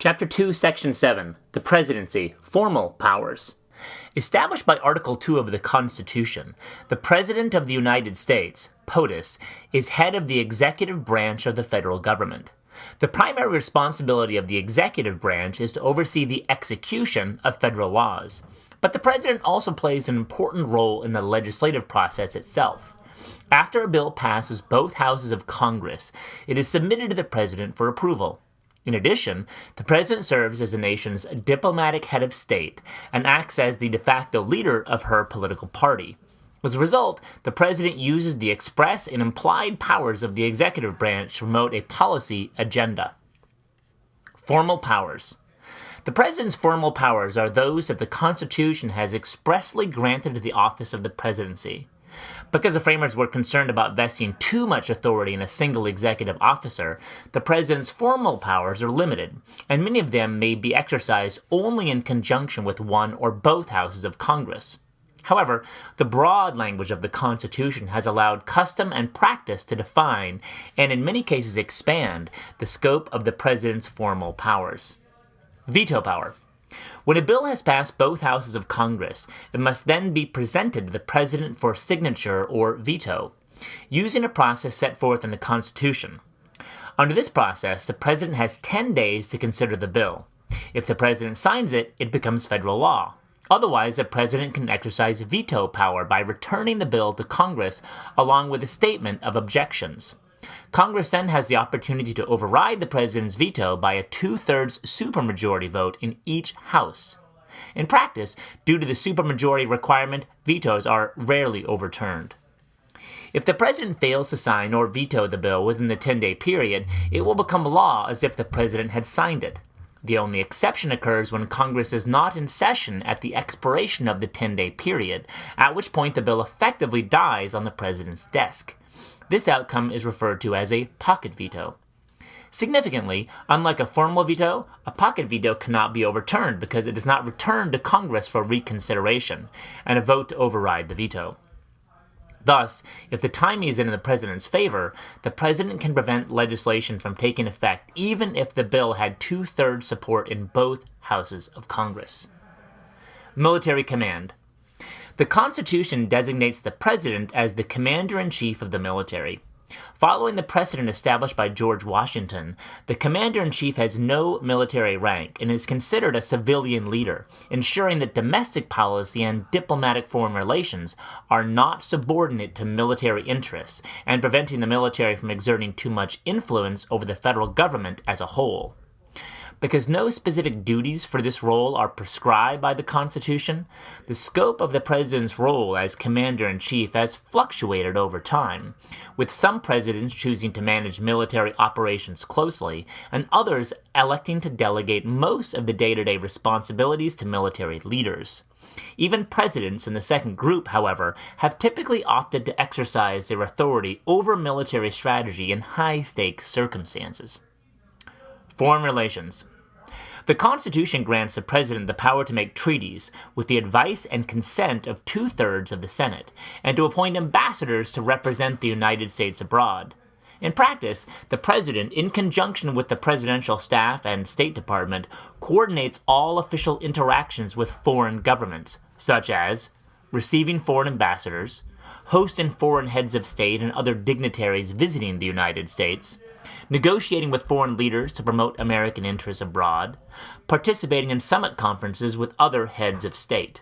Chapter 2, Section 7, The Presidency, Formal Powers. Established by Article 2 of the Constitution, the President of the United States, POTUS, is head of the executive branch of the federal government. The primary responsibility of the executive branch is to oversee the execution of federal laws, but the President also plays an important role in the legislative process itself. After a bill passes both houses of Congress, it is submitted to the President for approval. In addition, the President serves as the nation's diplomatic head of state and acts as the de facto leader of her political party. As a result, the President uses the express and implied powers of the executive branch to promote a policy agenda. Formal powers. The President's formal powers are those that the Constitution has expressly granted to the office of the Presidency. Because the framers were concerned about vesting too much authority in a single executive officer, the President's formal powers are limited, and many of them may be exercised only in conjunction with one or both houses of Congress. However, the broad language of the Constitution has allowed custom and practice to define, and in many cases expand, the scope of the President's formal powers. Veto power. When a bill has passed both houses of Congress, it must then be presented to the President for signature or veto, using a process set forth in the Constitution. Under this process, the President has 10 days to consider the bill. If the President signs it, it becomes federal law. Otherwise, the President can exercise veto power by returning the bill to Congress along with a statement of objections. Congress then has the opportunity to override the President's veto by a 2/3 supermajority vote in each House. In practice, due to the supermajority requirement, vetoes are rarely overturned. If the President fails to sign or veto the bill within the 10-day period, it will become law as if the President had signed it. The only exception occurs when Congress is not in session at the expiration of the 10-day period, at which point the bill effectively dies on the President's desk. This outcome is referred to as a pocket veto. Significantly, unlike a formal veto, a pocket veto cannot be overturned because it is not returned to Congress for reconsideration and a vote to override the veto. Thus, if the timing is in the President's favor, the President can prevent legislation from taking effect even if the bill had 2/3 support in both houses of Congress. Military command. The Constitution designates the President as the Commander-in-Chief of the military. Following the precedent established by George Washington, the Commander-in-Chief has no military rank and is considered a civilian leader, ensuring that domestic policy and diplomatic foreign relations are not subordinate to military interests and preventing the military from exerting too much influence over the federal government as a whole. Because no specific duties for this role are prescribed by the Constitution, the scope of the President's role as Commander-in-Chief has fluctuated over time, with some presidents choosing to manage military operations closely, and others electing to delegate most of the day-to-day responsibilities to military leaders. Even presidents in the second group, however, have typically opted to exercise their authority over military strategy in high-stakes circumstances. Foreign relations. The Constitution grants the President the power to make treaties with the advice and consent of 2/3 of the Senate, and to appoint ambassadors to represent the United States abroad. In practice, the President, in conjunction with the presidential staff and State Department, coordinates all official interactions with foreign governments, such as receiving foreign ambassadors, hosting foreign heads of state and other dignitaries visiting the United States, negotiating with foreign leaders to promote American interests abroad, participating in summit conferences with other heads of state.